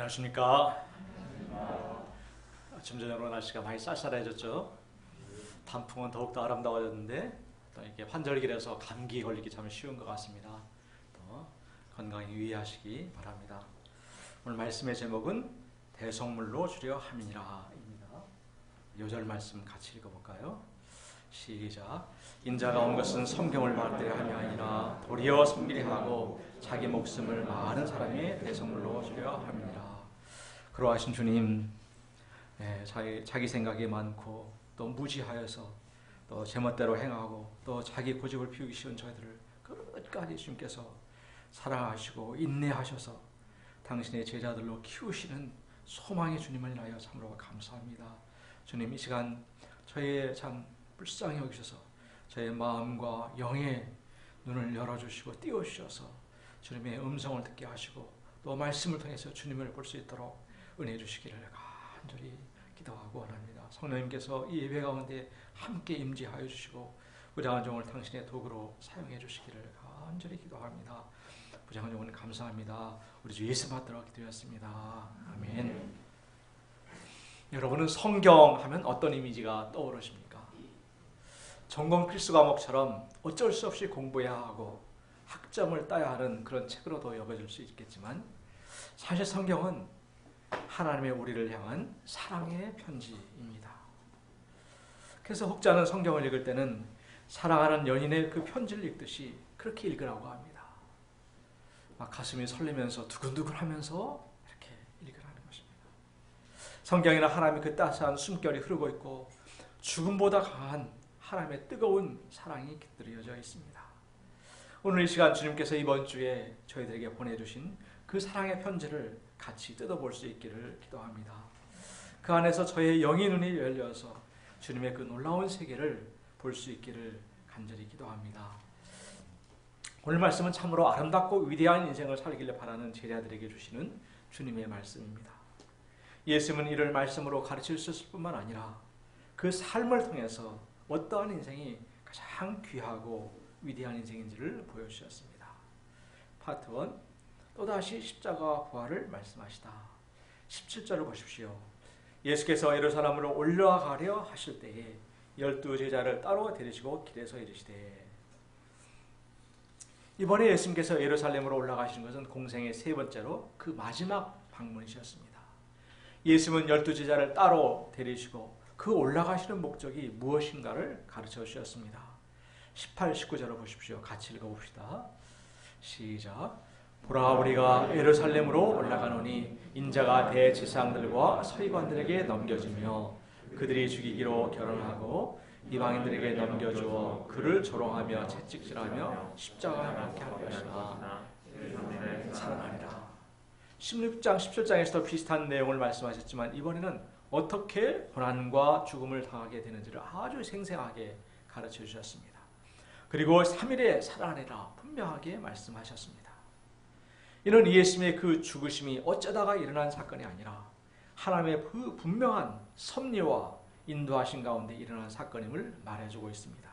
안녕하십니까. 아침 저녁으로 날씨가 많이 쌀쌀해졌죠. 단풍은 더욱더 아름다워졌는데 또 이렇게 환절기라서 감기 걸리기 참 쉬운 것 같습니다. 또 건강히 유의하시기 바랍니다. 오늘 말씀의 제목은 대성물로 주려 함이니라 입니다. 요절 말씀 같이 읽어볼까요? 시작. 인자가 온 것은 성경을 받들여 함이 아니라 도리어 섬기려 하고 자기 목숨을 많은 사람의 대성물로 주려 함이니라. 그러하신 주님, 자기 생각이 많고 또 무지하여서 또 제멋대로 행하고 또 자기 고집을 피우기 쉬운 저희들을 끝까지 주님께서 사랑하시고 인내하셔서 당신의 제자들로 키우시는 소망의 주님을 인하여 참으로 감사합니다. 주님, 이 시간 저희의 참 불쌍히 여기셔서 저의 마음과 영의 눈을 열어주시고 띄워주셔서 주님의 음성을 듣게 하시고 또 말씀을 통해서 주님을 볼 수 있도록 은혜 주시기를 간절히 기도하고 원합니다. 성령님께서 이 예배 가운데 함께 임재하여 주시고 부장한 종을 당신의 도구로 사용해 주시기를 간절히 기도합니다. 부장한 종은 감사합니다. 우리 주 예수 받들어 기도했습니다. 아멘. 여러분은 성경 하면 어떤 이미지가 떠오르십니까? 전공 필수 과목처럼 어쩔 수 없이 공부해야 하고 학점을 따야 하는 그런 책으로도 여겨질 수 있겠지만 사실 성경은 하나님의 우리를 향한 사랑의 편지입니다. 그래서 혹자는 성경을 읽을 때는 사랑하는 연인의 그 편지를 읽듯이 그렇게 읽으라고 합니다. 막 가슴이 설레면서 두근두근하면서 이렇게 읽으라는 것입니다. 성경에는 하나님의 그 따스한 숨결이 흐르고 있고 죽음보다 강한 하나님의 뜨거운 사랑이 깃들여져 있습니다. 오늘 이 시간 주님께서 이번 주에 저희들에게 보내주신 그 사랑의 편지를 같이 뜯어볼 수 있기를 기도합니다. 그 안에서 저의 영의 눈이 열려서 주님의 그 놀라운 세계를 볼 수 있기를 간절히 기도합니다. 오늘 말씀은 참으로 아름답고 위대한 인생을 살기를 바라는 제자들에게 주시는 주님의 말씀입니다. 예수님은 이를 말씀으로 가르쳐 주셨을 뿐만 아니라 그 삶을 통해서 어떠한 인생이 가장 귀하고 위대한 인생인지를 보여주셨습니다. 파트 1, 또다시 십자가 부활을 말씀하시다. 17절을 보십시오. 예수께서 예루살렘으로 올라가려 하실 때에 12 제자를 따로 데리시고 길에서 이르시되. 이번에 예수님께서 예루살렘으로 올라가시는 것은 공생의 세 번째로 그 마지막 방문이셨습니다. 예수님은 12 제자를 따로 데리시고 그 올라가시는 목적이 무엇인가를 가르쳐 주셨습니다. 18, 19절을 보십시오. 같이 읽어봅시다. 시작. 보라, 우리가 예루살렘으로 올라가노니 인자가 대지상들과 서기관들에게 넘겨지며 그들이 죽이기로 결혼하고 이방인들에게 넘겨주어 그를 조롱하며 채찍질하며 십자가에 못 할 것이나 살아나리라. 16장, 17장에서도 비슷한 내용을 말씀하셨지만 이번에는 어떻게 고난과 죽음을 당하게 되는지를 아주 생생하게 가르쳐 주셨습니다. 그리고 3일에 살아나리라 분명하게 말씀하셨습니다. 이는 예수님의 그 죽으심이 어쩌다가 일어난 사건이 아니라 하나님의 그 분명한 섭리와 인도하신 가운데 일어난 사건임을 말해주고 있습니다.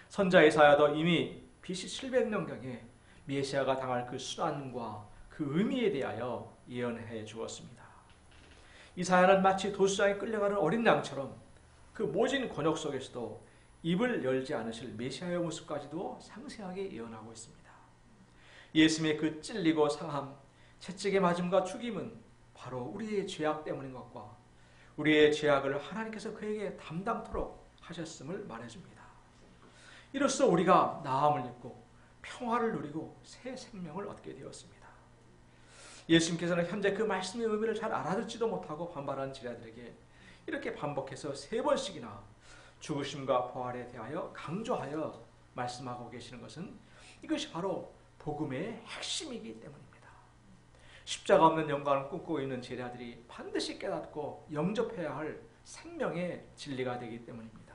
선자 이사야도 이미 BC 700년경에 메시아가 당할 그 순환과 그 의미에 대하여 예언해 주었습니다. 이사야는 마치 도수장에 끌려가는 어린 양처럼 그 모진 곤욕 속에서도 입을 열지 않으실 메시아의 모습까지도 상세하게 예언하고 있습니다. 예수님의 그 찔리고 상함, 채찍에 맞음과 죽임은 바로 우리의 죄악 때문인 것과 우리의 죄악을 하나님께서 그에게 담당토록 하셨음을 말해줍니다. 이로써 우리가 나음을 입고 평화를 누리고 새 생명을 얻게 되었습니다. 예수님께서는 현재 그 말씀의 의미를 잘 알아듣지도 못하고 반발한 제자들에게 이렇게 반복해서 3번씩이나 죽으심과 부활에 대하여 강조하여 말씀하고 계시는 것은 이것이 바로 복음의 핵심이기 때문입니다. 십자가 없는 영광을 꿈꾸고 있는 제자들이 반드시 깨닫고 영접해야 할 생명의 진리가 되기 때문입니다.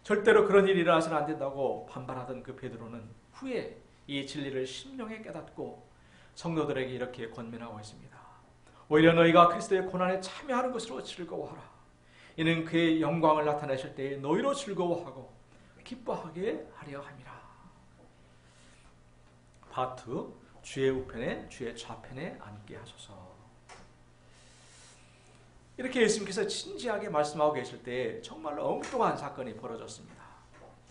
절대로 그런 일이 일어나서는 안 된다고 반발하던 그 베드로는 후에 이 진리를 심령에 깨닫고 성도들에게 이렇게 권면하고 있습니다. 오히려 너희가 그리스도의 고난에 참여하는 것으로 즐거워하라. 이는 그의 영광을 나타내실 때에 너희로 즐거워하고 기뻐하게 하려 함이라. 파트, 주의 우편에 주의 좌편에 앉게 하소서. 이렇게 예수님께서 진지하게 말씀하고 계실 때 정말로 엉뚱한 사건이 벌어졌습니다.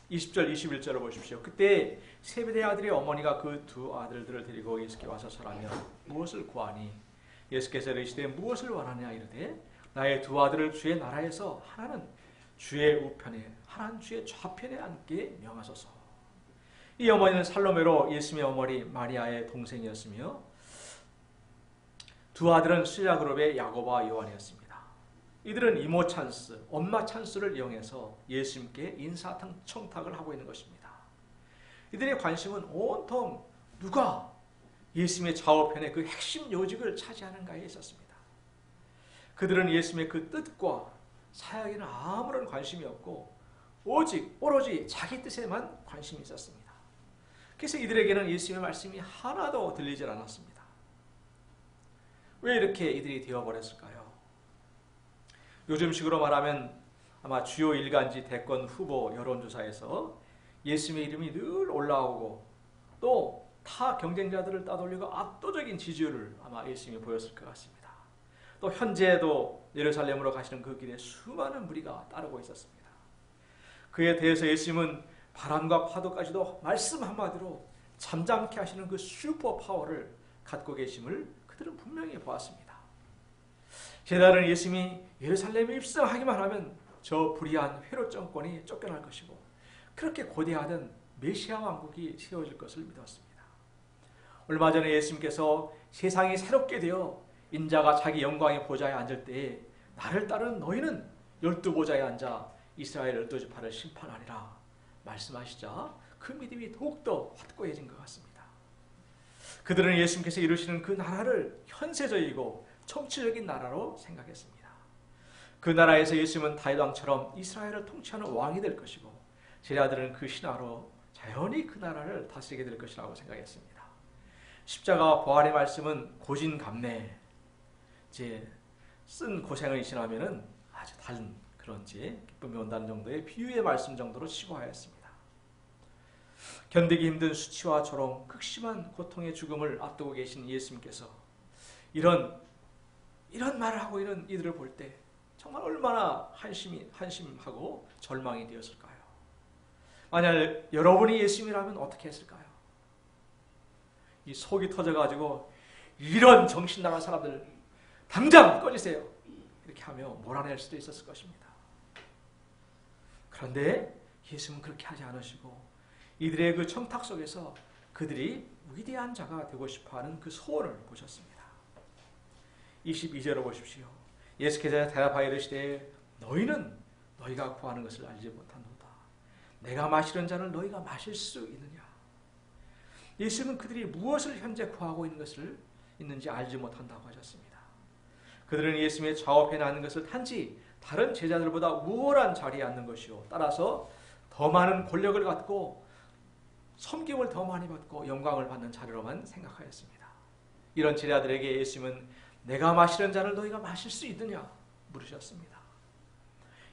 20절, 21절을 보십시오. 그때 세베대의 아들의 어머니가 그 두 아들들을 데리고 예수께 와서 절하며 무엇을 구하니? 예수께서 이르시되 무엇을 원하냐 이르되 나의 두 아들을 주의 나라에서 하나는 주의 우편에 하나는 주의 좌편에 앉게 명하소서. 이 어머니는 살로메로 예수님의 어머니 마리아의 동생이었으며 두 아들은 수자 그룹의 야고보와 요한이었습니다. 이들은 이모 찬스, 엄마 찬스를 이용해서 예수님께 인사청탁을 하고 있는 것입니다. 이들의 관심은 온통 누가 예수님의 좌우편의 그 핵심 요직을 차지하는가에 있었습니다. 그들은 예수님의 그 뜻과 사역에는 아무런 관심이 없고 오로지 자기 뜻에만 관심이 있었습니다. 그래서 이들에게는 예수님의 말씀이 하나도 들리질 않았습니다. 왜 이렇게 이들이 되어버렸을까요? 요즘식으로 말하면 아마 주요 일간지 대권 후보 여론조사에서 예수님의 이름이 늘 올라오고 또 타 경쟁자들을 따돌리고 압도적인 지지율을 아마 예수님이 보였을 것 같습니다. 또 현재도 예루살렘으로 가시는 그 길에 수많은 무리가 따르고 있었습니다. 그에 대해서 예수님은 바람과 파도까지도 말씀 한마디로 잠잠케 하시는 그 슈퍼 파워를 갖고 계심을 그들은 분명히 보았습니다. 제자들은 예수님이 예루살렘에 입성하기만 하면 저 불의한 헤롯 정권이 쫓겨날 것이고 그렇게 고대하던 메시아 왕국이 세워질 것을 믿었습니다. 얼마 전에 예수님께서 세상이 새롭게 되어 인자가 자기 영광의 보좌에 앉을 때에 나를 따르는 너희는 12보좌에 앉아 이스라엘 12지파를 심판하리라 말씀하시자 그 믿음이 더욱더 확고해진 것 같습니다. 그들은 예수님께서 이루시는 그 나라를 현세적이고 정치적인 나라로 생각했습니다. 그 나라에서 예수님은 다윗 왕처럼 이스라엘을 통치하는 왕이 될 것이고 제자들은 그 신하로 자연히 그 나라를 다스리게 될 것이라고 생각했습니다. 십자가와 부활의 말씀은 고진감래, 쓴 고생을 지나면은 아주 다른 그런 기쁨이 온다는 정도의 비유의 말씀 정도로 치부하였습니다. 견디기 힘든 수치와 조롱, 극심한 고통의 죽음을 앞두고 계신 예수님께서 이런 말을 하고 있는 이들을 볼 때 정말 얼마나 한심하고 절망이 되었을까요? 만약 여러분이 예수님이라면 어떻게 했을까요? 이 속이 터져가지고 이런 정신 나간 사람들 당장 꺼지세요 이렇게 하며 몰아낼 수도 있었을 것입니다. 그런데 예수님은 그렇게 하지 않으시고 이들의 그 청탁 속에서 그들이 위대한 자가 되고 싶어하는 그 소원을 보셨습니다. 22절을 보십시오. 예수께서 대답하여 이르시되 너희는 너희가 구하는 것을 알지 못하노다. 내가 마시는 잔을 너희가 마실 수 있느냐? 예수님은 그들이 무엇을 현재 구하고 있는지 알지 못한다고 하셨습니다. 그들은 예수님의 좌우편에 앉는 것을 단지 다른 제자들보다 우월한 자리에 앉는 것이요 따라서 더 많은 권력을 갖고 섬김을 더 많이 받고 영광을 받는 자리로만 생각하였습니다. 이런 제자들에게 예수님은 내가 마시는 잔을 너희가 마실 수 있느냐 물으셨습니다.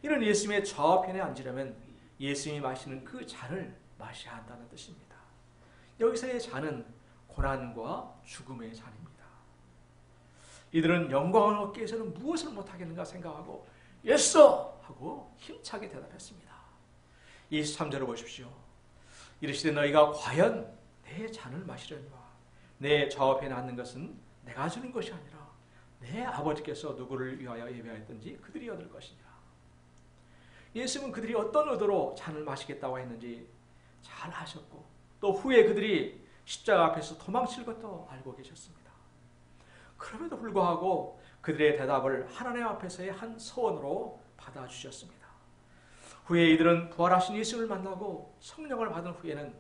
이런 예수님의 좌우편에 앉으려면 예수님이 마시는 그 잔을 마셔야 한다는 뜻입니다. 여기서의 잔은 고난과 죽음의 잔입니다. 이들은 영광을 얻기 위해서는 무엇을 못하겠는가 생각하고 예수! 하고 힘차게 대답했습니다. 23절을 보십시오. 이르시되 너희가 과연 내 잔을 마시려니와 내 좌우편에 앉는 것은 내가 주는 것이 아니라 내 아버지께서 누구를 위하여 예배하였든지 그들이 얻을 것이니라. 예수님은 그들이 어떤 의도로 잔을 마시겠다고 했는지 잘 아셨고 또 후에 그들이 십자가 앞에서 도망칠 것도 알고 계셨습니다. 그럼에도 불구하고 그들의 대답을 하나님 앞에서의 한 소원으로 받아주셨습니다. 후에 이들은 부활하신 예수를 만나고 성령을 받은 후에는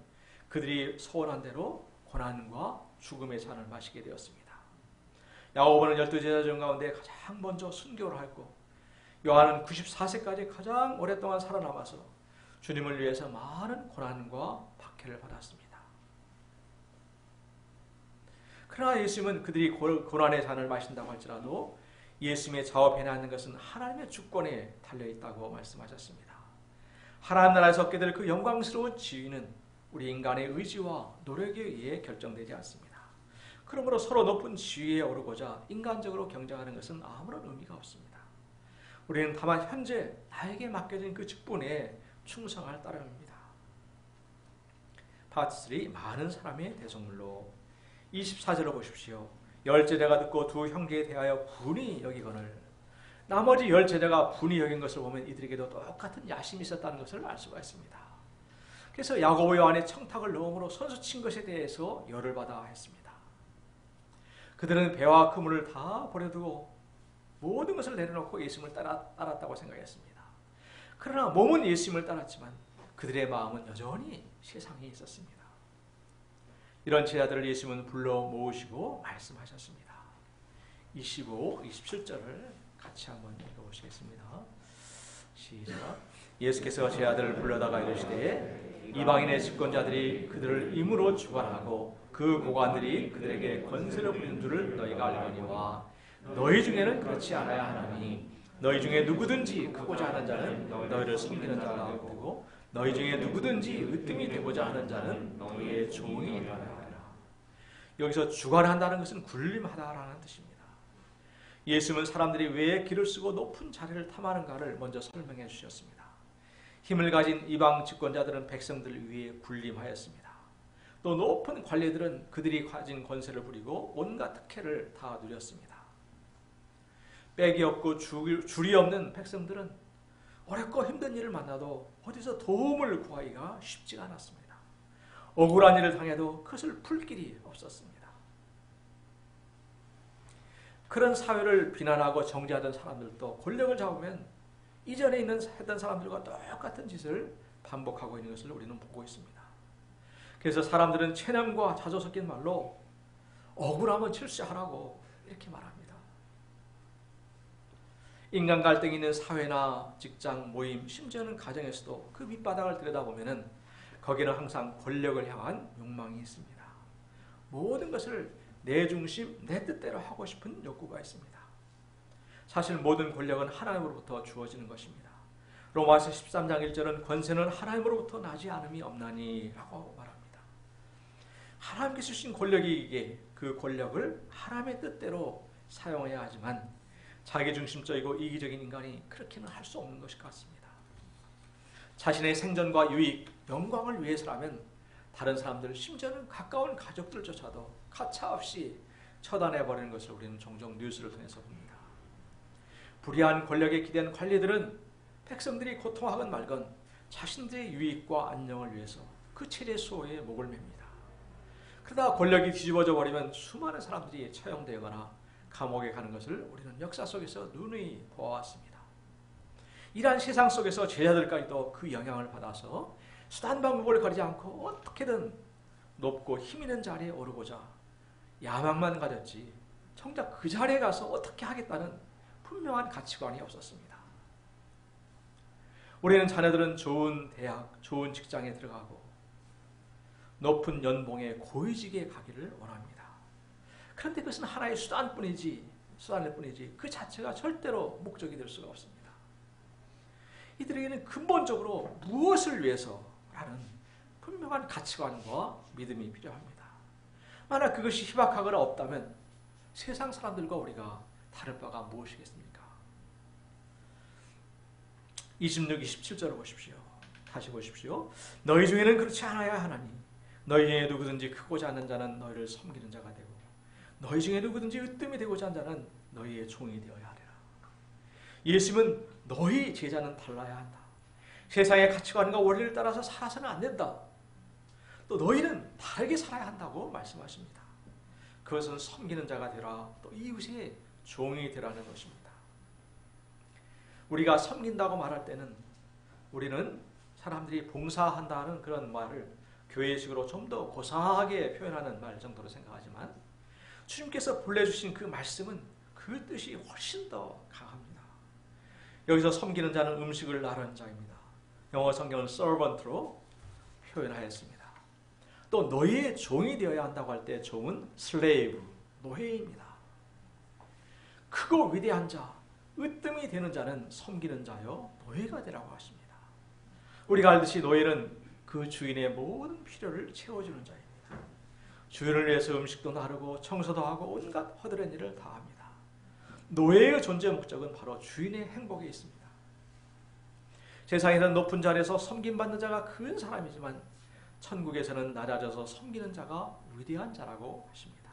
그들이 소원한 대로 고난과 죽음의 잔을 마시게 되었습니다. 야고보는 12제자 중 가운데 가장 먼저 순교를 했고 요한은 94세까지 가장 오랫동안 살아남아서 주님을 위해서 많은 고난과 박해를 받았습니다. 그러나 예수님은 그들이 고난의 잔을 마신다고 할지라도 예수님의 좌우편에 앉는 것은 하나님의 주권에 달려있다고 말씀하셨습니다. 하나님 나라에서 얻게 될 그 영광스러운 지위는 우리 인간의 의지와 노력에 의해 결정되지 않습니다. 그러므로 서로 높은 지위에 오르고자 인간적으로 경쟁하는 것은 아무런 의미가 없습니다. 우리는 다만 현재 나에게 맡겨진 그 직분에 충성할 따름입니다. 파트 3. 많은 사람의 대속물로 24절을 보십시오. 10제자가 듣고 두 형제에 대하여 분이 여기거늘. 나머지 10제자가 분이 여긴 것을 보면 이들에게도 똑같은 야심이 있었다는 것을 알 수가 있습니다. 그래서 야고보 요한의 청탁을 넣음으로 선수 친 것에 대해서 열을 받아 했습니다. 그들은 배와 그물을 다 버려두고 모든 것을 내려놓고 예수님을 따랐다고 생각했습니다. 그러나 몸은 예수님을 따랐지만 그들의 마음은 여전히 세상에 있었습니다. 이런 제자들을 예수님은 불러 모으시고 말씀하셨습니다. 25, 27절을 같이 한번 읽어보시겠습니다. 시작. 예수께서 제자들을 불러다가 이르시되 이방인의 집권자들이 그들을 임으로 주관하고 그 고관들이 그들에게 권세를 부리는 줄을 너희가 알거니와 너희 중에는 그렇지 않아야 하나니 너희 중에 누구든지 크고자 하는 자는 너희를 섬기는 자가 되고 너희 중에 누구든지 으뜸이 되고자 하는 자는 너희의 종이 되어야 하라. 여기서 주관한다는 것은 군림하다라는 뜻입니다. 예수님은 사람들이 왜 길을 쓰고 높은 자리를 탐하는가를 먼저 설명해 주셨습니다. 힘을 가진 이방 집권자들은 백성들을 위해 군림하였습니다. 또 높은 관리들은 그들이 가진 권세를 부리고 온갖 특혜를 다 누렸습니다. 빽이 없고 줄이 없는 백성들은 어렵고 힘든 일을 만나도 어디서 도움을 구하기가 쉽지가 않았습니다. 억울한 일을 당해도 그것을 풀 길이 없었습니다. 그런 사회를 비난하고 정죄하던 사람들도 권력을 잡으면 이전에 했던 사람들과 똑같은 짓을 반복하고 있는 것을 우리는 보고 있습니다. 그래서 사람들은 체념과 자조 섞인 말로 억울하면 출세하라고 이렇게 말합니다. 인간 갈등이 있는 사회나 직장, 모임, 심지어는 가정에서도 그 밑바닥을 들여다보면 거기는 항상 권력을 향한 욕망이 있습니다. 모든 것을 내 중심, 내 뜻대로 하고 싶은 욕구가 있습니다. 사실 모든 권력은 하나님으로부터 주어지는 것입니다. 로마서 13장 1절은 권세는 하나님으로부터 나지 않음이 없나니 라고 말합니다. 하나님께서 주신 권력이기에 그 권력을 하나님의 뜻대로 사용해야 하지만 자기중심적이고 이기적인 인간이 그렇게는 할 수 없는 것 같습니다. 자신의 생존과 유익, 영광을 위해서라면 다른 사람들, 심지어는 가까운 가족들조차도 가차없이 처단해버리는 것을 우리는 종종 뉴스를 통해서 봅니다. 불의한 권력에 기댄 관리들은 백성들이 고통하건 말건 자신들의 유익과 안녕을 위해서 그 체제 수호에 목을 맵니다. 그러다 권력이 뒤집어져 버리면 수많은 사람들이 처형되거나 감옥에 가는 것을 우리는 역사 속에서 누누이 보아왔습니다. 이러한 세상 속에서 제자들까지도 그 영향을 받아서 수단 방법을 가리지 않고 어떻게든 높고 힘 있는 자리에 오르고자 야망만 가졌지 정작 그 자리에 가서 어떻게 하겠다는 분명한 가치관이 없었습니다. 우리는 자녀들은 좋은 대학, 좋은 직장에 들어가고 높은 연봉에 고위직에 가기를 원합니다. 그런데 그것은 하나의 수단일 뿐이지 그 자체가 절대로 목적이 될 수가 없습니다. 이들에게는 근본적으로 무엇을 위해서라는 분명한 가치관과 믿음이 필요합니다. 만약 그것이 희박하거나 없다면 세상 사람들과 우리가 다를 바가 무엇이겠습니까? 26, 27절을 보십시오. 다시 보십시오. 너희 중에는 그렇지 않아야 하나니 너희 중에 누구든지 크고자 하는 자는 너희를 섬기는 자가 되고 너희 중에 누구든지 으뜸이 되고자 하는 자는 너희의 종이 되어야 하리라. 예수님은 너희 제자는 달라야 한다. 세상의 가치관과 원리를 따라서 살아서는 안 된다. 또 너희는 다르게 살아야 한다고 말씀하십니다. 그것은 섬기는 자가 되라. 또 이웃의 종이 되라는 것입니다. 우리가 섬긴다고 말할 때는 우리는 사람들이 봉사한다는 그런 말을 교회식으로 좀 더 고상하게 표현하는 말 정도로 생각하지만 주님께서 불러주신 그 말씀은 그 뜻이 훨씬 더 강합니다. 여기서 섬기는 자는 음식을 나르는 자입니다. 영어 성경은 servant로 표현하였습니다. 또 너희의 종이 되어야 한다고 할 때 종은 slave, 노예입니다. 크고 위대한 자, 으뜸이 되는 자는 섬기는 자요 노예가 되라고 하십니다. 우리가 알듯이 노예는 그 주인의 모든 필요를 채워주는 자입니다. 주인을 위해서 음식도 나르고 청소도 하고 온갖 허드렛 일을 다 합니다. 노예의 존재 목적은 바로 주인의 행복에 있습니다. 세상에는 높은 자리에서 섬김받는 자가 큰 사람이지만 천국에서는 낮아져서 섬기는 자가 위대한 자라고 하십니다.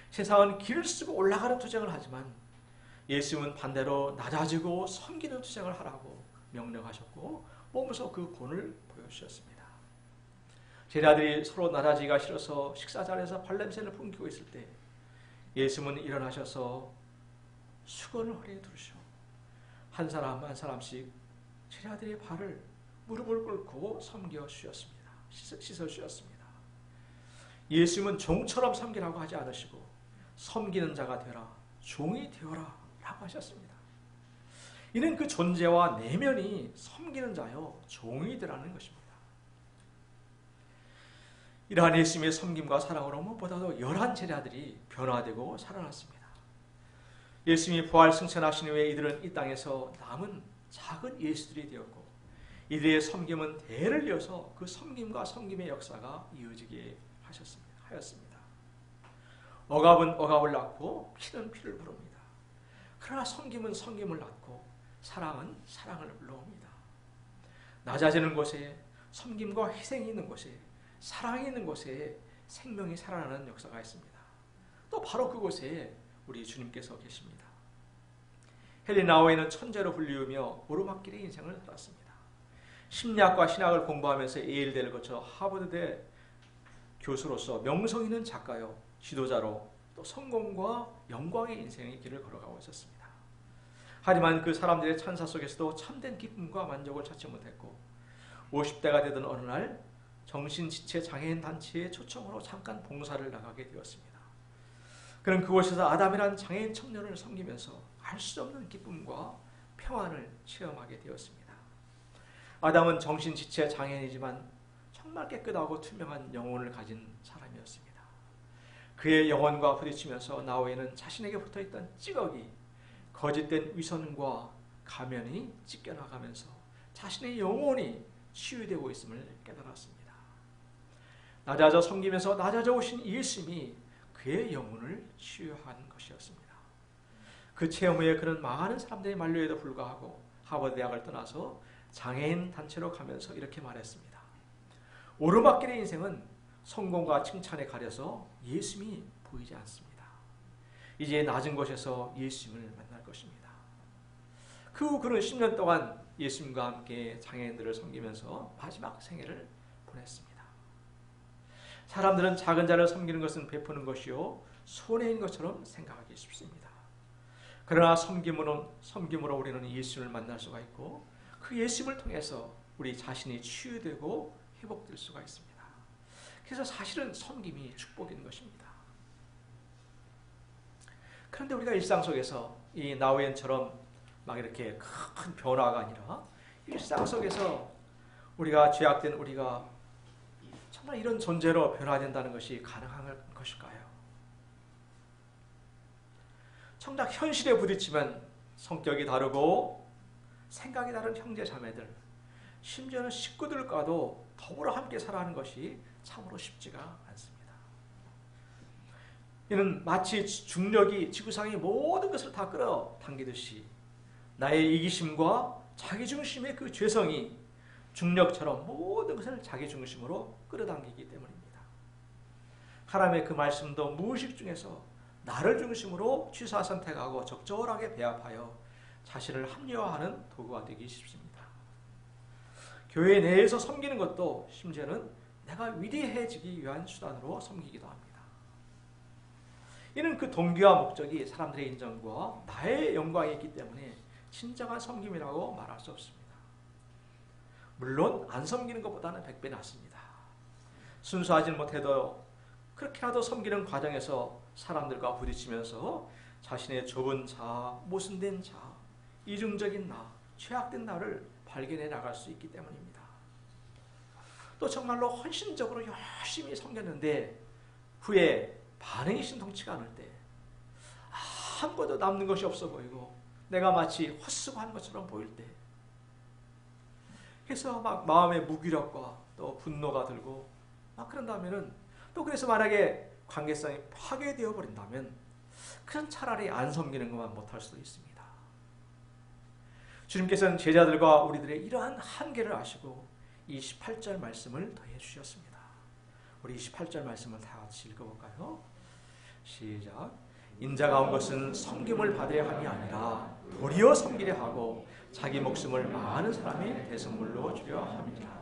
세상은 길을 쓰고 올라가는 투쟁을 하지만 예수님은 반대로 낮아지고 섬기는 투쟁을 하라고 명령하셨고 몸소 그 본을 보여주셨습니다. 제자들이 서로 낮아지기가 싫어서 식사 자리에서 발냄새를 풍기고 있을 때 예수님은 일어나셔서 수건을 허리에 두르시고 한 사람 한 사람씩 제자들의 발을 무릎을 꿇고 섬겨 주셨습니다. 씻어 주셨습니다. 예수님은 종처럼 섬기라고 하지 않으시고 섬기는 자가 되라, 종이 되어라 라고 하셨습니다. 이는 그 존재와 내면이 섬기는 자요 종이 되라는 것입니다. 이러한 예수님의 섬김과 사랑으로 무엇보다도 11 제자들이 변화되고 살아났습니다. 예수님이 부활 승천하신 후에 이들은 이 땅에서 남은 작은 예수들이 되었고 이들의 섬김은 대를 이어서 그 섬김과 섬김의 역사가 이어지게 하였습니다. 억압은 억압을 낳고 피는 피를 부릅니다. 그러나 섬김은 섬김을 낳고 사랑은 사랑을 불러옵니다. 낮아지는 곳에 섬김과 희생이 있는 곳에 사랑이 있는 곳에 생명이 살아나는 역사가 있습니다. 또 바로 그곳에 우리 주님께서 계십니다. 헨리 나우에는 천재로 불리우며 오르막길의 인생을 살았습니다. 심리학과 신학을 공부하면서 예일대를 거쳐 하버드대 교수로서 명성 있는 작가요 지도자로 또 성공과 영광의 인생의 길을 걸어가고 있었습니다. 하지만 그 사람들의 찬사 속에서도 참된 기쁨과 만족을 찾지 못했고 50대가 되던 어느 날 정신지체 장애인 단체의 초청으로 잠깐 봉사를 나가게 되었습니다. 그는 그곳에서 아담이란 장애인 청년을 섬기면서 알 수 없는 기쁨과 평안을 체험하게 되었습니다. 아담은 정신지체 장애인이지만 정말 깨끗하고 투명한 영혼을 가진 사람이었습니다. 그의 영혼과 부딪히면서 나우에는 자신에게 붙어있던 찌꺼기, 거짓된 위선과 가면이 찢겨나가면서 자신의 영혼이 치유되고 있음을 깨달았습니다. 낮아져 섬기면서 낮아져 오신 예수님이 그의 영혼을 치유한 것이었습니다. 그 체험 후에 그는 많은 사람들의 만류에도 불구하고 하버드 대학을 떠나서 장애인 단체로 가면서 이렇게 말했습니다. 오르막길의 인생은 성공과 칭찬에 가려서 예수님이 보이지 않습니다. 이제 낮은 곳에서 예수님을 만날 것입니다. 그 후 그는 10년 동안 예수님과 함께 장애인들을 섬기면서 마지막 생애를 보냈습니다. 사람들은 작은 자를 섬기는 것은 베푸는 것이요 손해인 것처럼 생각하기 쉽습니다. 그러나 섬김으로 우리는 예수님을 만날 수가 있고 그 예수님을 통해서 우리 자신이 치유되고 회복될 수가 있습니다. 그래서 사실은 섬김이 축복인 것입니다. 그런데 우리가 일상 속에서 이 나우엔처럼 막 이렇게 큰 변화가 아니라 일상 속에서 우리가 죄악된 우리가 정말 이런 존재로 변화된다는 것이 가능한 것일까요? 정작 현실에 부딪히면 성격이 다르고 생각이 다른 형제 자매들, 심지어는 식구들과도 더불어 함께 살아가는 것이 참으로 쉽지가 않습니다. 이는 마치 중력이 지구상의 모든 것을 다 끌어당기듯이 나의 이기심과 자기중심의 그 죄성이 중력처럼 모든 것을 자기중심으로 끌어당기기 때문입니다. 하나님의 그 말씀도 무의식 중에서 나를 중심으로 취사 선택하고 적절하게 배합하여 자신을 합리화하는 도구가 되기 쉽습니다. 교회 내에서 섬기는 것도 심지어는 내가 위대해지기 위한 수단으로 섬기기도 합니다. 이는 그 동기와 목적이 사람들의 인정과 나의 영광이 있기 때문에 진정한 섬김이라고 말할 수 없습니다. 물론 안 섬기는 것보다는 100배 낫습니다. 순수하지 못해도 그렇게라도 섬기는 과정에서 사람들과 부딪히면서 자신의 좁은 자아, 모순된 자아, 이중적인 나, 죄악된 나를 발견해 나갈 수 있기 때문입니다. 또 정말로 헌신적으로 열심히 섬겼는데 후에 반응이 신통치가 않을 때 아무것도 남는 것이 없어 보이고 내가 마치 헛수고한 것처럼 보일 때 그래서 막 마음의 무기력과 또 분노가 들고 막 그런다면은 또 그래서 만약에 관계성이 파괴되어 버린다면 그건 차라리 안 섬기는 것만 못할 수도 있습니다. 주님께서는 제자들과 우리들의 이러한 한계를 아시고 28절 말씀을 더해 주셨습니다. 우리 28절 말씀을 다 같이 읽어볼까요? 시작. 인자가 온 것은 섬김을 받아야 함이 아니라 도리어 섬기려 하고 자기 목숨을 많은 사람의 대성물로 주려 함이라.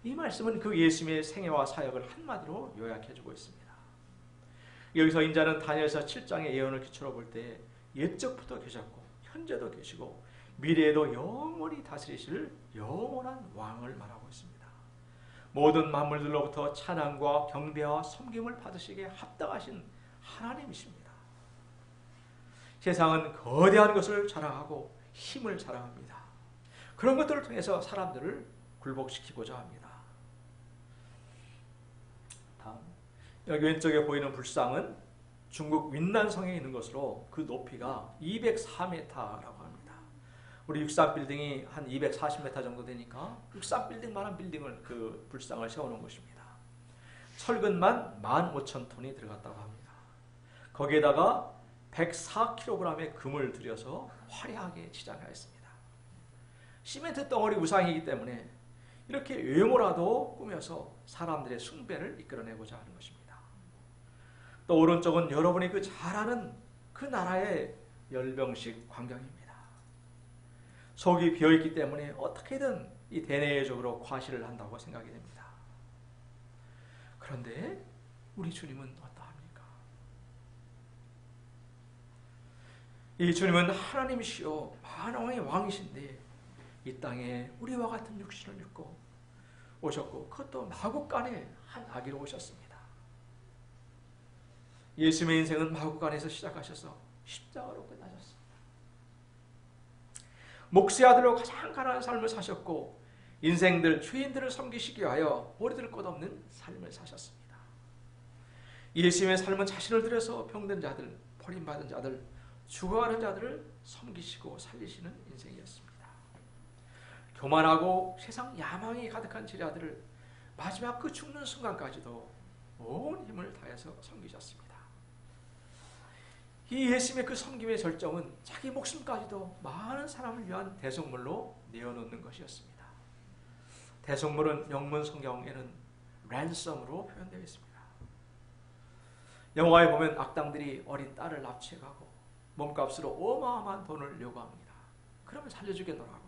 이 말씀은 그 예수님의 생애와 사역을 한마디로 요약해주고 있습니다. 여기서 인자는 다니엘서 7장의 예언을 기초로 볼 때 옛적부터 계셨고 현재도 계시고 미래에도 영원히 다스리실 영원한 왕을 말하고 있습니다. 모든 만물들로부터 찬양과 경배와 섬김을 받으시기에 합당하신 하나님이십니다. 세상은 거대한 것을 자랑하고 힘을 자랑합니다. 그런 것들을 통해서 사람들을 굴복시키고자 합니다. 다음, 여기 왼쪽에 보이는 불상은 중국 윈난성에 있는 것으로 그 높이가 204m라고 합니다. 우리 63빌딩이 한 240m 정도 되니까 63빌딩만한 빌딩을 그 불상을 세워놓은 것입니다. 철근만 15,000톤이 들어갔다고 합니다. 거기에다가 104kg의 금을 들여서 화려하게 치장하였습니다. 시멘트 덩어리 우상이기 때문에 이렇게 외모라도 꾸며서 사람들의 숭배를 이끌어내고자 하는 것입니다. 또 오른쪽은 여러분이 그 잘 아는 그 나라의 열병식 광경입니다. 속이 비어있기 때문에 어떻게든 이 대내적으로 과시를 한다고 생각이 됩니다. 그런데 우리 주님은 어떠합니까? 이 주님은 하나님이시요 만왕의 왕이신데 이 땅에 우리와 같은 육신을 입고 오셨고 그것도 마국간에 한 아기로 오셨습니다. 예수님의 인생은 마국간에서 시작하셔서 십자가로 끝나셨습니다. 목수의 아들로 가장 가난한 삶을 사셨고 인생들 죄인들을 섬기시기 위하여 머리들 것 없는 삶을 사셨습니다. 예수님의 삶은 자신을 들여서 병든 자들, 버림받은 자들, 죽어가는 자들을 섬기시고 살리시는 인생이었습니다. 교만하고 세상 야망이 가득한 제자들을 마지막 그 죽는 순간까지도 온 힘을 다해서 섬기셨습니다. 이 예수님의 그 섬김의 절정은 자기 목숨까지도 많은 사람을 위한 대속물로 내어놓는 것이었습니다. 대속물은 영문 성경에는 랜섬으로 표현되어 있습니다. 영화에 보면 악당들이 어린 딸을 납치해가고 몸값으로 어마어마한 돈을 요구합니다. 그러면 살려주겠노라고.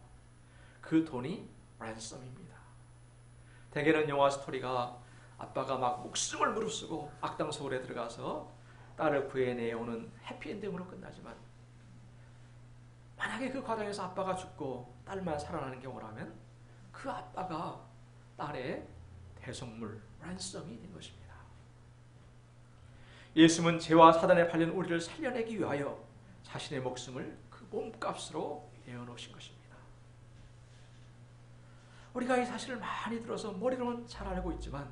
그 돈이 랜섬입니다. 대개는 영화 스토리가 아빠가 막 목숨을 무릅쓰고 악당 소굴에 들어가서 딸을 구해내오는 해피엔딩으로 끝나지만 만약에 그 과정에서 아빠가 죽고 딸만 살아나는 경우라면 그 아빠가 딸의 대속물, 랜섬이 된 것입니다. 예수님은 죄와 사단에 팔린 우리를 살려내기 위하여 자신의 목숨을 그 몸값으로 내어놓으신 것입니다. 우리가 이 사실을 많이 들어서 머리로는 잘 알고 있지만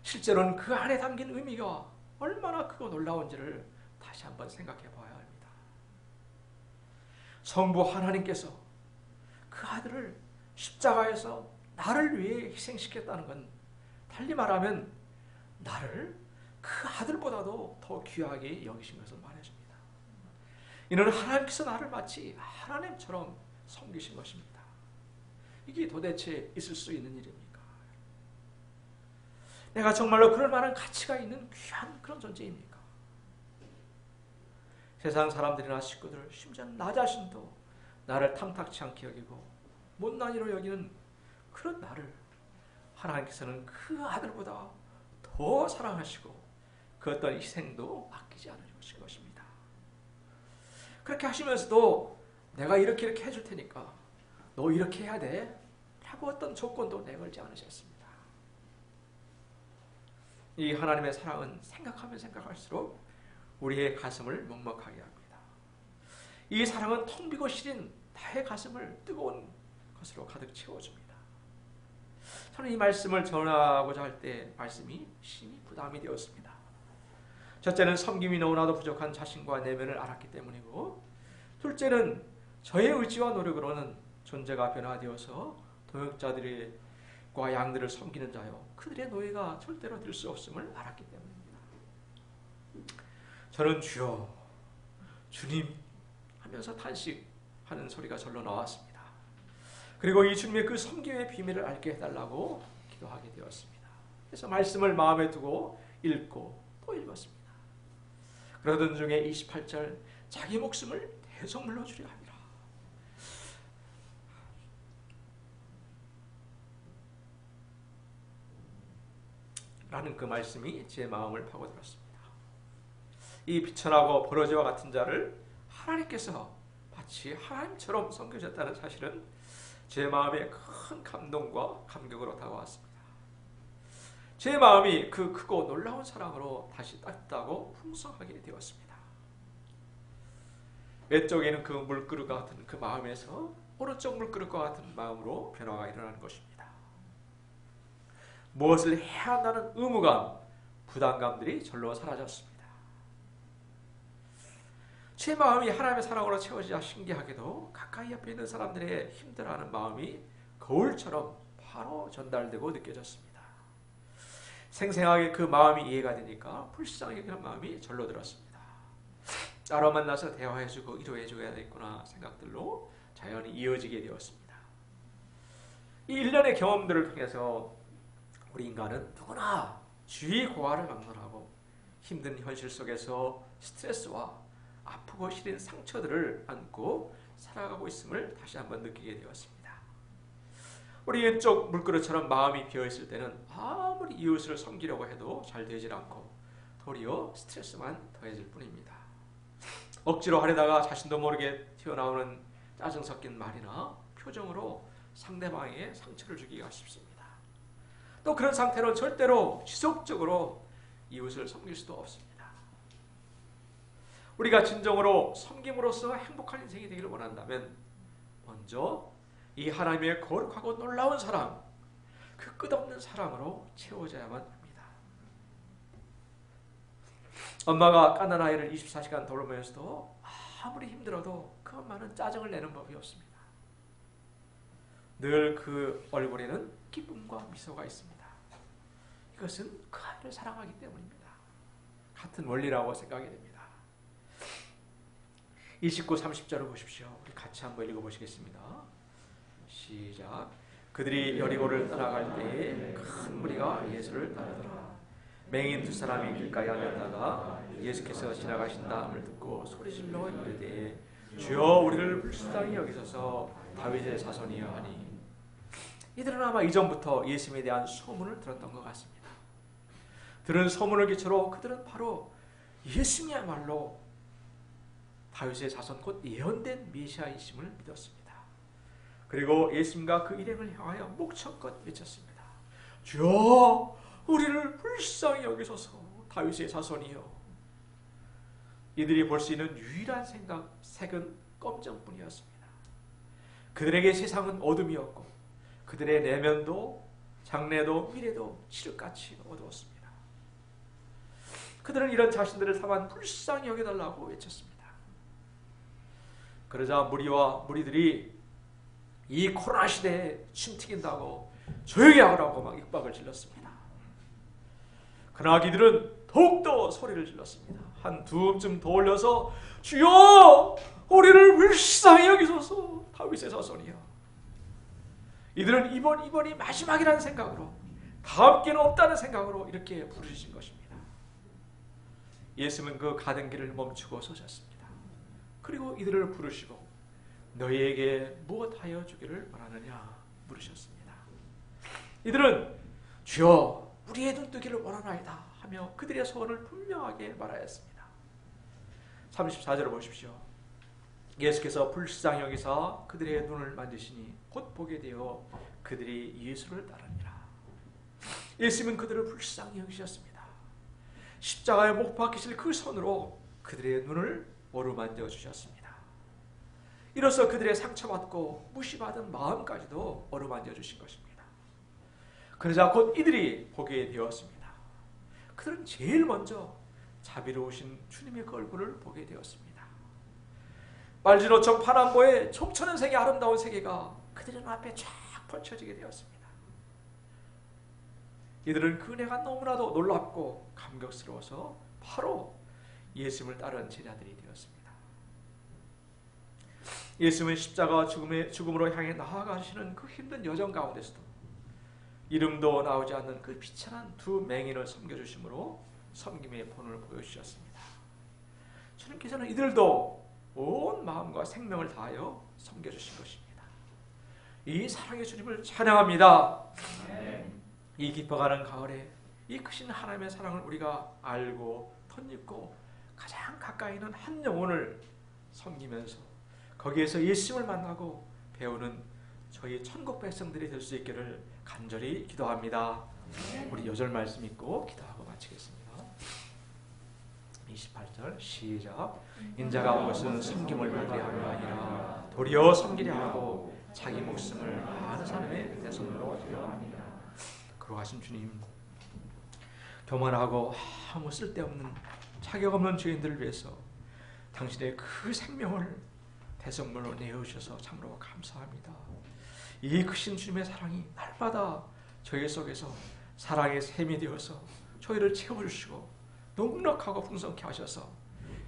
실제로는 그 안에 담긴 의미가 얼마나 크고 놀라운지를 다시 한번 생각해 봐야 합니다. 성부 하나님께서 그 아들을 십자가에서 나를 위해 희생시켰다는 건 달리 말하면 나를 그 아들보다도 더 귀하게 여기신 것을 말해줍니다. 이는 하나님께서 나를 마치 하나님처럼 섬기신 것입니다. 이게 도대체 있을 수 있는 일입니까? 내가 정말로 그럴 만한 가치가 있는 귀한 그런 존재입니까? 세상 사람들이나 식구들, 심지어 나 자신도 나를 탐탁치 않게 여기고 못난 이로 여기는 그런 나를 하나님께서는 그 아들보다 더 사랑하시고 그 어떤 희생도 아끼지 않으신 것입니다. 그렇게 하시면서도 내가 이렇게 해줄 테니까 너 이렇게 해야 돼 라고 어떤 조건도 내걸지 않으셨습니다. 이 하나님의 사랑은 생각하면 생각할수록 우리의 가슴을 먹먹하게 합니다. 이 사랑은 텅 비고 시린 나의 가슴을 뜨거운 것으로 가득 채워줍니다. 저는 이 말씀을 전하고자 할 때 말씀이 심히 부담이 되었습니다. 첫째는 섬김이 너무나도 부족한 자신과 내면을 알았기 때문이고, 둘째는 저의 의지와 노력으로는 존재가 변화되어서 동역자들과 양들을 섬기는 자요 그들의 노예가 절대로 될 수 없음을 알았기 때문입니다. 저는 주여, 주님 하면서 탄식하는 소리가 절로 나왔습니다. 그리고 이 주님의 그 섬김의 비밀을 알게 해달라고 기도하게 되었습니다. 그래서 말씀을 마음에 두고 읽고 또 읽었습니다. 그러던 중에 28절, 자기 목숨을 대속물로 주려 함이라. 라는 그 말씀이 제 마음을 파고들었습니다. 이 비천하고 버러지와 같은 자를 하나님께서 마치 하나님처럼 섬겨주셨다는 사실은 제 마음에 큰 감동과 감격으로 다가왔습니다. 제 마음이 그 크고 놀라운 사랑으로 다시 따뜻하고 풍성하게 되었습니다. 왼쪽에는 그 물그릇과 같은 그 마음에서 오른쪽 물그릇과 같은 마음으로 변화가 일어나는 것입니다. 무엇을 해야 한다는 의무감, 부담감들이 절로 사라졌습니다. 제 마음이 하나님의 사랑으로 채워지자 신기하게도 가까이 옆에 있는 사람들의 힘들어하는 마음이 거울처럼 바로 전달되고 느껴졌습니다. 생생하게 그 마음이 이해가 되니까 불쌍히 여기는 마음이 절로 들었습니다. 따로 만나서 대화해주고 위로해줘야 되겠구나 생각들로 자연히 이어지게 되었습니다. 이 일련의 경험들을 통해서 우리 인간은 누구나 주의 고하를 막론하고 힘든 현실 속에서 스트레스와 아프고 시린 상처들을 안고 살아가고 있음을 다시 한번 느끼게 되었습니다. 우리 왼쪽 물그릇처럼 마음이 비어있을 때는 아무리 이웃을 섬기려고 해도 잘 되질 않고 도리어 스트레스만 더해질 뿐입니다. 억지로 하려다가 자신도 모르게 튀어나오는 짜증 섞인 말이나 표정으로 상대방에게 상처를 주기가 쉽습니다. 또 그런 상태로 절대로 지속적으로 이웃을 섬길 수도 없습니다. 우리가 진정으로 섬김으로써 행복한 인생이 되기를 원한다면 먼저 이 하나님의 거룩하고 놀라운 사랑, 그 끝없는 사랑으로 채워져야만 합니다. 엄마가 깐난 아이를 24시간 돌보면서도 아무리 힘들어도 그 엄마는 짜증을 내는 법이 없습니다. 늘 그 얼굴에는 기쁨과 미소가 있습니다. 이것은 그 아이를 사랑하기 때문입니다. 같은 원리라고 생각이 됩니다. 29, 30절을 보십시오. 우리 같이 한번 읽어보시겠습니다. 시작. 그들이 여리고를 떠나갈 때에 큰 무리가 예수를 따르더라. 맹인 두 사람이 길가에 앉았다가 예수께서 지나가신다 함을 듣고 소리질러 이르되 주여 우리를 불쌍히 여기소서 다윗의 자손이여 하니. 이들은 아마 이전부터 예수님에 대한 소문을 들었던 것 같습니다. 들은 소문을 기초로 그들은 바로 예수님이야말로 다윗의 자손 곧 예언된 메시아이심을 믿었습니다. 그리고 예수님과 그 일행을 향하여 목청껏 외쳤습니다. 주여 우리를 불쌍히 여기소서 다윗의 자손이여. 이들이 볼 수 있는 유일한 색은 검정뿐이었습니다. 그들에게 세상은 어둠이었고 그들의 내면도 장래도 미래도 칠흑같이 어두웠습니다. 그들은 이런 자신들을 다만 불쌍히 여겨달라고 외쳤습니다. 그러자 무리들이 이 코로나 시대에 침 튀긴다고 조용히 하라고 막 입박을 질렀습니다. 그러나 이들은 더욱더 소리를 질렀습니다. 한 두음쯤 더 올려서 주여 우리를 불쌍히 여기소서 다윗의 자손이여. 이들은 이번이 마지막이라는 생각으로 다음 기회는 없다는 생각으로 이렇게 부르신 것입니다. 예수님은 그 가던 길을 멈추고 서셨습니다. 그리고 이들을 부르시고 너희에게 무엇하여 주기를 원하느냐 물으셨습니다. 이들은 주여 우리의 눈뜨기를 원하나이다 하며 그들의 소원을 분명하게 말하였습니다. 34절을 보십시오. 예수께서 불쌍히 여기사 그들의 눈을 만지시니 곧 보게 되어 그들이 예수를 따르니라. 예수님은 그들을 불쌍히 여기셨습니다. 십자가에 못 박히실 그 손으로 그들의 눈을 어루만져 주셨습니다. 이로써 그들의 상처받고 무시받은 마음까지도 어루만져 주신 것입니다. 그러자 곧 이들이 보게 되었습니다. 그들은 제일 먼저 자비로우신 주님의 그 얼굴을 보게 되었습니다. 말지노청 파남보의 총천연색의 아름다운 세계가 그들의 앞에 쫙 펼쳐지게 되었습니다. 이들은 그 은혜가 너무나도 놀랍고 감격스러워서 바로 예수님을 따른 제자들이 되었습니다. 예수님은 십자가 죽음으로 향해 나아가시는 그 힘든 여정 가운데서도 이름도 나오지 않는 그 비천한 두 맹인을 섬겨주심으로 섬김의 본을 보여주셨습니다. 주님께서는 이들도 온 마음과 생명을 다하여 섬겨주신 것입니다. 이 사랑의 주님을 찬양합니다. 이 깊어가는 가을에 이 크신 하나님의 사랑을 우리가 알고 덧입고 가장 가까이 있는 한 영혼을 섬기면서 거기에서 예수님을 만나고 배우는 저희 천국 백성들이 될 수 있기를 간절히 기도합니다. 우리 요절 말씀 읽고 기도하고 마치겠습니다. 28절 시작. 인자가 온 것은 섬김을 받으려 함이 아니라 도리어 섬기려 하고 자기 목숨을 많은 사람의 대속으로 주려 합니다. 거룩하신 주님, 교만하고 아무 쓸데없는 자격 없는 죄인들을 위해서 당신의 그 생명을 대속물로 내어주셔서 참으로 감사합니다. 이 크신 주님의 사랑이 날마다 저희 속에서 사랑의 샘이 되어서 저희를 채워주시고 넉넉하고 풍성케 하셔서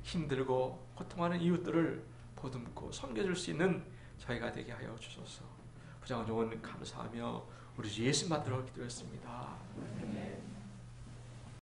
힘들고 고통하는 이웃들을 보듬고 섬겨줄 수 있는 저희가 되게 하여 주소서. 부장은 좋은 감사하며 우리 주 예수 만들어 기도했습니다.